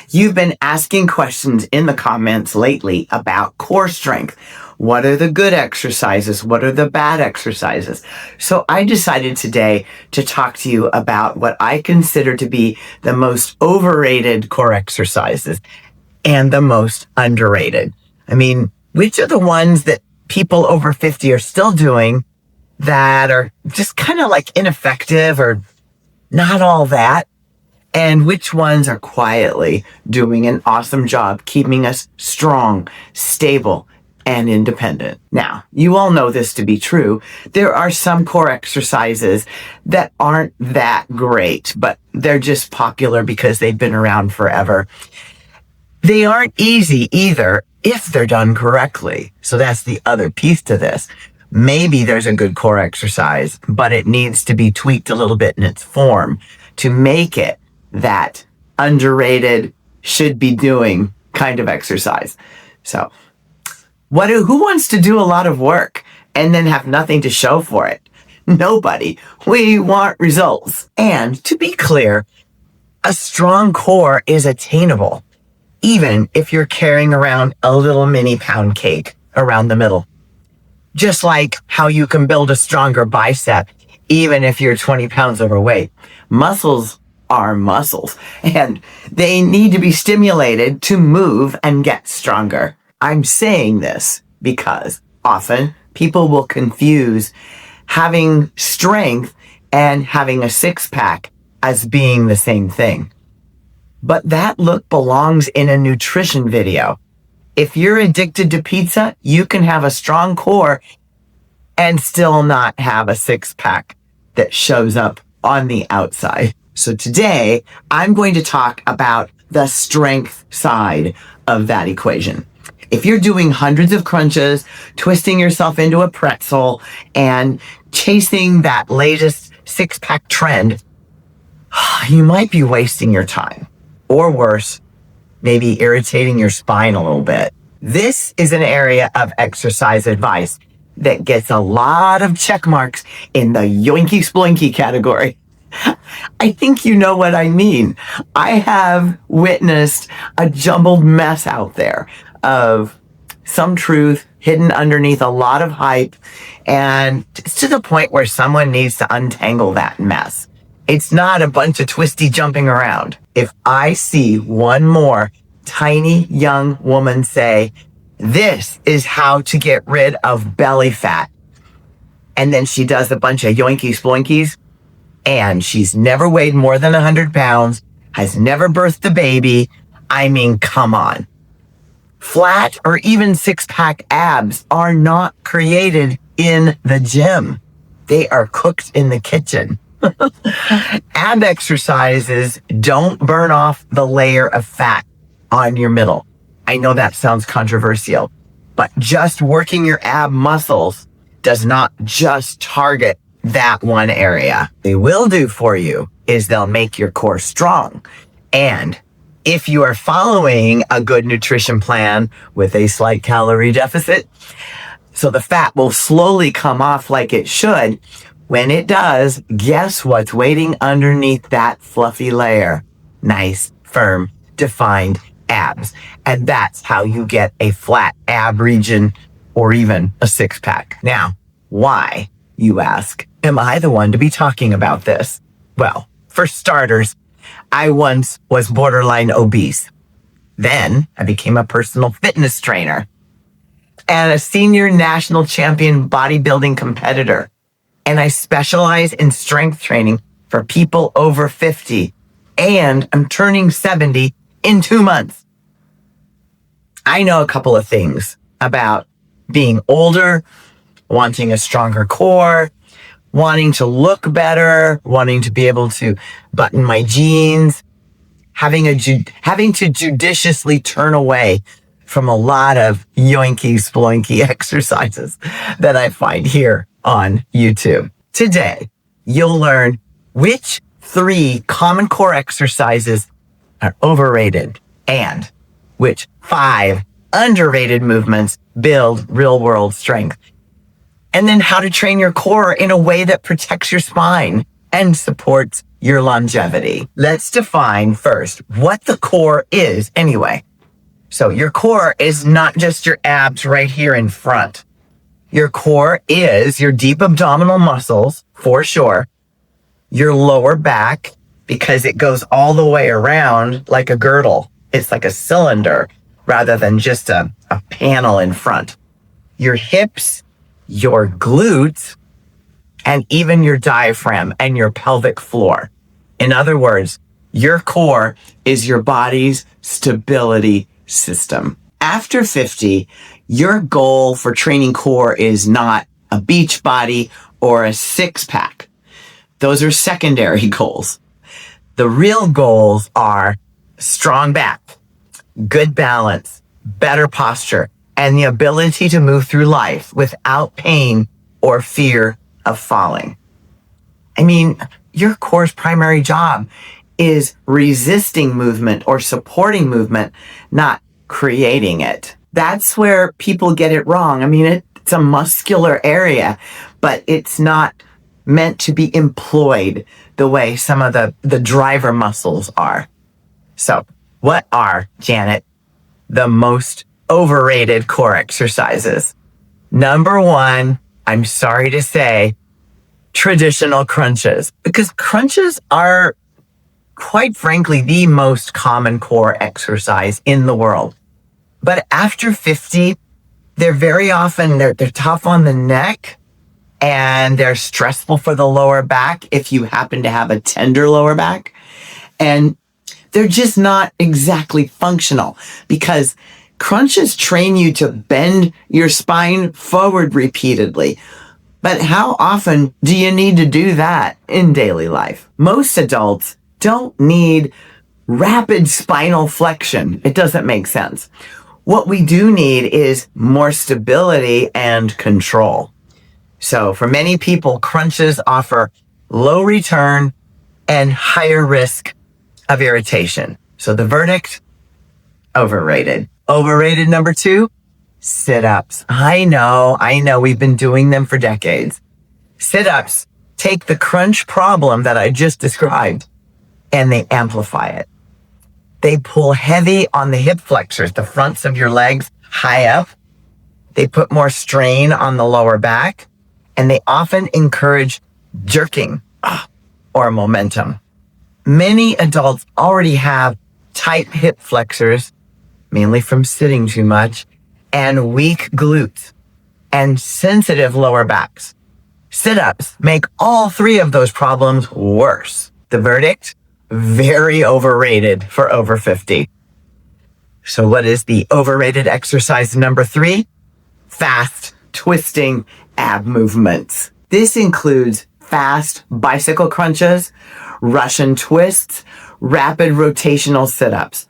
You've been asking questions in the comments lately about core strength. What are the good exercises? What are the bad exercises? So I decided today to talk to you about what I consider to be the most overrated core exercises and the most underrated. I mean, which are the ones that people over 50 are still doing that are just kind of like ineffective or not all that? And which ones are quietly doing an awesome job keeping us strong, stable, and independent? Now, you all know this to be true. There are some core exercises that aren't that great, but they're just popular because they've been around forever. They aren't easy either if they're done correctly. So that's the other piece to this. Maybe there's a good core exercise, but it needs to be tweaked a little bit in its form to make it that underrated, should be doing kind of exercise. So who wants to do a lot of work and then have nothing to show for it? Nobody. We want results. And to be clear, a strong core is attainable, even if you're carrying around a little mini pound cake around the middle. Just like how you can build a stronger bicep, even if you're 20 pounds overweight. Muscles are muscles, and they need to be stimulated to move and get stronger. I'm saying this because often people will confuse having strength and having a six-pack as being the same thing. But that look belongs in a nutrition video. If you're addicted to pizza, you can have a strong core and still not have a six-pack that shows up on the outside. So today, I'm going to talk about the strength side of that equation. If you're doing hundreds of crunches, twisting yourself into a pretzel, and chasing that latest six-pack trend, you might be wasting your time. Or worse, maybe irritating your spine a little bit. This is an area of exercise advice that gets a lot of check marks in the yoinky sploinky category. I think you know what I mean. I have witnessed a jumbled mess out there of some truth hidden underneath a lot of hype, and it's to the point where someone needs to untangle that mess. It's not a bunch of twisty jumping around. If I see one more tiny young woman say, "This is how to get rid of belly fat," and then she does a bunch of yoinky sploinkies, and she's never weighed more than 100 pounds, has never birthed a baby, I mean, come on. Flat or even six-pack abs are not created in the gym. They are cooked in the kitchen. Ab exercises don't burn off the layer of fat on your middle. I know that sounds controversial, but just working your ab muscles does not just target that one area. They will do for you is they'll make your core strong. And if you are following a good nutrition plan with a slight calorie deficit, so the fat will slowly come off like it should. When it does, guess what's waiting underneath that fluffy layer? Nice, firm, defined abs. And that's how you get a flat ab region or even a six-pack. Now, why, you ask, am I the one to be talking about this? Well, for starters, I once was borderline obese. Then I became a personal fitness trainer and a senior national champion bodybuilding competitor. And I specialize in strength training for people over 50. And I'm turning 70 in 2 months. I know a couple of things about being older, wanting a stronger core, wanting to look better, wanting to be able to button my jeans, having to judiciously turn away from a lot of yoinky sploinky exercises that I find here on YouTube. Today, you'll learn which 3 common core exercises are overrated and which 5 underrated movements build real-world strength. And then how to train your core in a way that protects your spine and supports your longevity. Let's define first what the core is anyway. So your core is not just your abs right here in front. Your core is your deep abdominal muscles, for sure. Your lower back, because it goes all the way around like a girdle. It's like a cylinder rather than just a panel in front. Your hips, your glutes, and even your diaphragm and your pelvic floor. In other words, your core is your body's stability system. After 50, your goal for training core is not a beach body or a six-pack. Those are secondary goals. The real goals are strong back, good balance, better posture, and the ability to move through life without pain or fear of falling. I mean, your core's primary job is resisting movement or supporting movement, not creating it. That's where people get it wrong. I mean, it's a muscular area, but it's not meant to be employed the way some of the driver muscles are. So what are, Janet, the most overrated core exercises? Number one, I'm sorry to say, traditional crunches, because crunches are, quite frankly, the most common core exercise in the world. But after 50, they're very often, they're tough on the neck and they're stressful for the lower back if you happen to have a tender lower back. And they're just not exactly functional because crunches train you to bend your spine forward repeatedly. But how often do you need to do that in daily life? Most adults don't need rapid spinal flexion. It doesn't make sense. What we do need is more stability and control. So for many people, crunches offer low return and higher risk of irritation. So the verdict, overrated. Overrated number two, sit-ups. I know, we've been doing them for decades. Sit-ups take the crunch problem that I just described and they amplify it. They pull heavy on the hip flexors, the fronts of your legs high up. They put more strain on the lower back, and they often encourage jerking or momentum. Many adults already have tight hip flexors, mainly from sitting too much, and weak glutes and sensitive lower backs. Sit-ups make all three of those problems worse. The verdict? Very overrated for over 50. So what is the overrated exercise number three? Fast twisting ab movements. This includes fast bicycle crunches, Russian twists, rapid rotational sit-ups.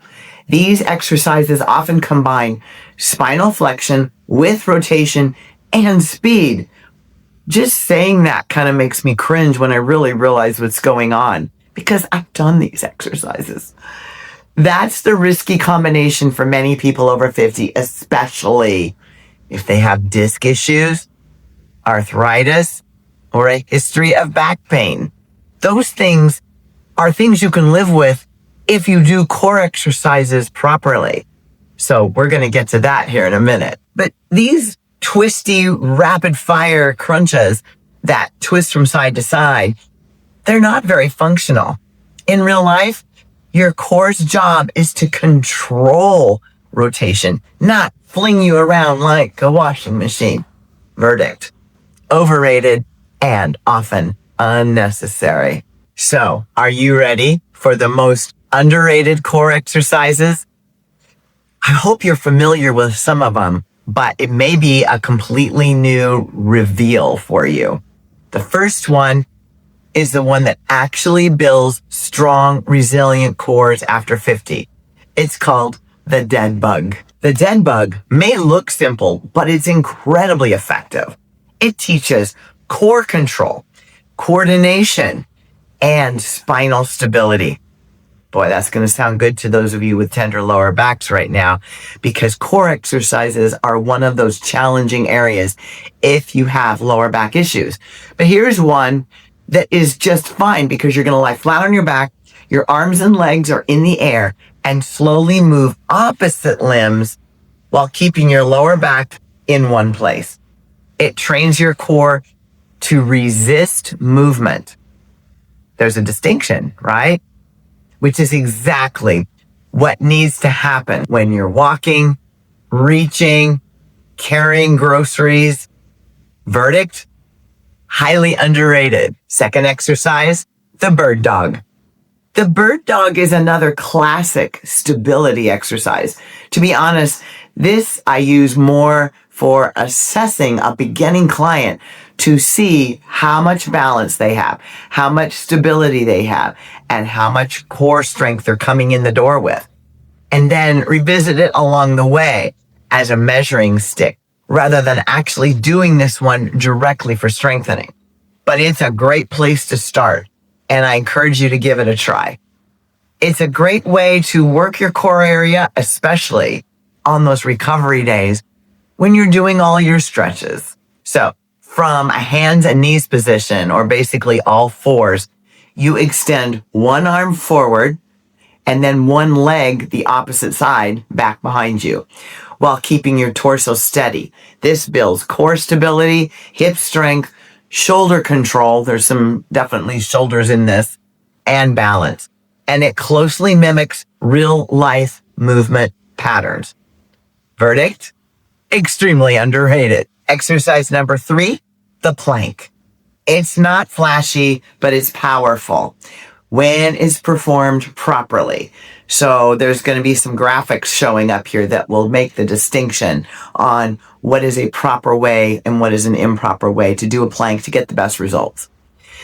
These exercises often combine spinal flexion with rotation and speed. Just saying that kind of makes me cringe when I really realize what's going on because I've done these exercises. That's the risky combination for many people over 50, especially if they have disc issues, arthritis, or a history of back pain. Those things are things you can live with if you do core exercises properly. So we're going to get to that here in a minute. But these twisty, rapid fire crunches that twist from side to side, they're not very functional. In real life, your core's job is to control rotation, not fling you around like a washing machine. Verdict: overrated and often unnecessary. So, are you ready for the most underrated core exercises? I hope you're familiar with some of them, but it may be a completely new reveal for you. The first one is the one that actually builds strong, resilient cores after 50. It's called the dead bug. The dead bug may look simple, but it's incredibly effective. It teaches core control, coordination, and spinal stability. Boy, that's going to sound good to those of you with tender lower backs right now, because core exercises are one of those challenging areas if you have lower back issues. But here's one that is just fine because you're going to lie flat on your back. Your arms and legs are in the air and slowly move opposite limbs while keeping your lower back in one place. It trains your core to resist movement. There's a distinction, right? Which is exactly what needs to happen when you're walking, reaching, carrying groceries. Verdict? Highly underrated. Second exercise, the bird dog. The bird dog is another classic stability exercise. To be honest, this I use more for assessing a beginning client to see how much balance they have, how much stability they have, and how much core strength they're coming in the door with. And then revisit it along the way as a measuring stick rather than actually doing this one directly for strengthening. But it's a great place to start, and I encourage you to give it a try. It's a great way to work your core area, especially on those recovery days when you're doing all your stretches. So from a hands and knees position, or basically all fours, you extend one arm forward and then one leg the opposite side back behind you while keeping your torso steady. This builds core stability, hip strength, shoulder control. There's some definitely shoulders in this, and balance. And it closely mimics real life movement patterns. Verdict? Extremely underrated. Exercise number 3, the plank. It's not flashy, but it's powerful when it's performed properly. So there's going to be some graphics showing up here that will make the distinction on what is a proper way and what is an improper way to do a plank to get the best results.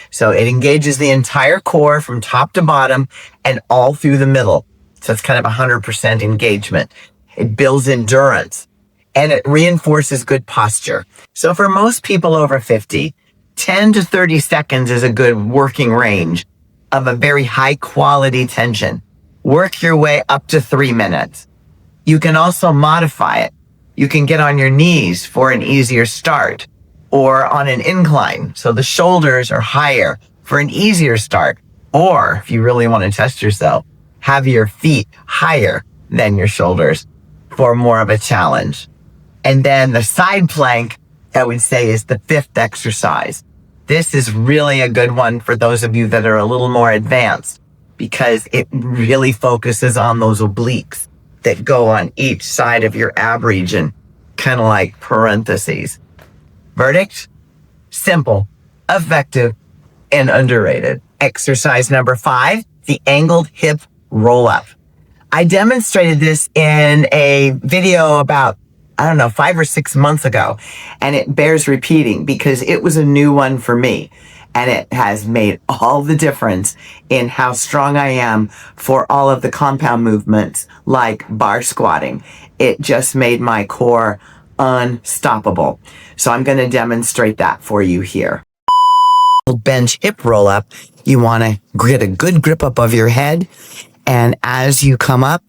So it engages the entire core from top to bottom and all through the middle. So it's kind of 100% engagement. It builds endurance and it reinforces good posture. So for most people over 50, 10 to 30 seconds is a good working range of a very high quality tension. Work your way up to 3 minutes. You can also modify it. You can get on your knees for an easier start, or on an incline, so the shoulders are higher for an easier start. Or if you really want to test yourself, have your feet higher than your shoulders for more of a challenge. And then the side plank, I would say, is the 5th exercise. This is really a good one for those of you that are a little more advanced because it really focuses on those obliques that go on each side of your ab region, kind of like parentheses. Verdict? Simple, effective, and underrated. Exercise number 5, the angled hip roll-up. I demonstrated this in a video about, 5 or 6 months ago, and it bears repeating because it was a new one for me, and it has made all the difference in how strong I am for all of the compound movements like bar squatting. It just made my core unstoppable. So I'm going to demonstrate that for you here. Bench hip roll up. You want to get a good grip above your head. And as you come up,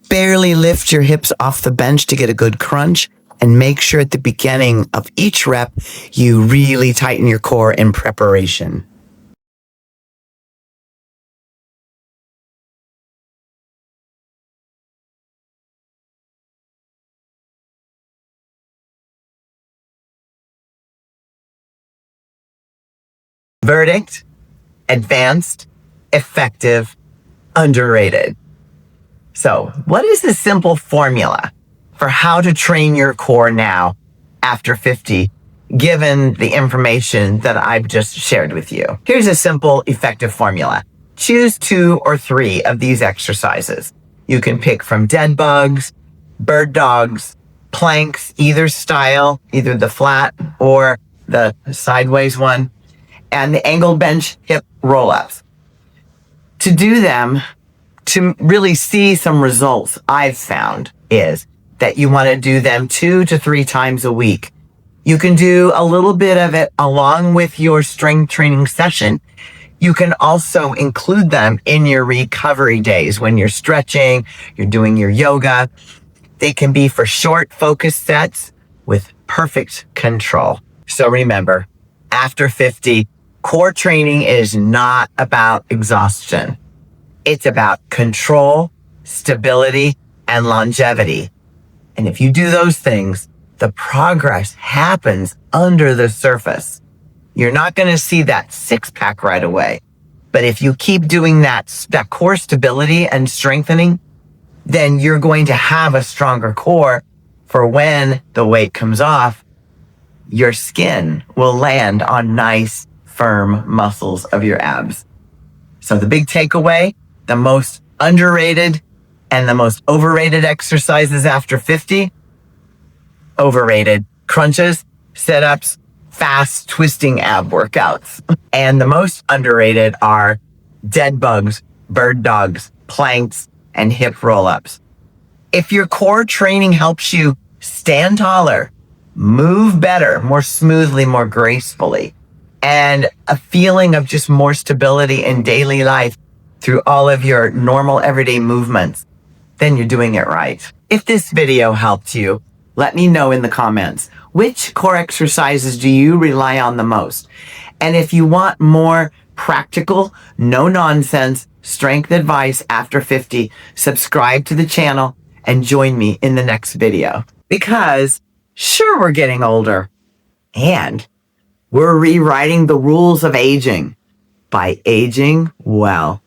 barely lift your hips off the bench to get a good crunch. And make sure at the beginning of each rep, you really tighten your core in preparation. Verdict? Advanced, effective, underrated. So, what is the simple formula for how to train your core now after 50, given the information that I've just shared with you? Here's a simple, effective formula. Choose 2 or 3 of these exercises. You can pick from dead bugs, bird dogs, planks, either style, either the flat or the sideways one, and the angled bench hip roll-ups. To do them, to really see some results I've found is that you want to do them 2 to 3 times a week. You can do a little bit of it along with your strength training session. You can also include them in your recovery days when you're stretching, you're doing your yoga. They can be for short focused sets with perfect control. So remember, after 50, Core training is not about exhaustion. It's about control, stability, and longevity. And if you do those things, the progress happens under the surface. You're not going to see that six-pack right away. But if you keep doing that core stability and strengthening, then you're going to have a stronger core for when the weight comes off. Your skin will land on nice, firm muscles of your abs. So the big takeaway, the most underrated and the most overrated exercises after 50, overrated. Crunches, sit-ups, fast twisting ab workouts. And the most underrated are dead bugs, bird dogs, planks, and hip roll-ups. If your core training helps you stand taller, move better, more smoothly, more gracefully, and a feeling of just more stability in daily life through all of your normal everyday movements, then you're doing it right. If this video helped you, let me know in the comments. Which core exercises do you rely on the most? And if you want more practical, no-nonsense strength advice after 50, subscribe to the channel and join me in the next video. Because sure, we're getting older and we're rewriting the rules of aging by aging well.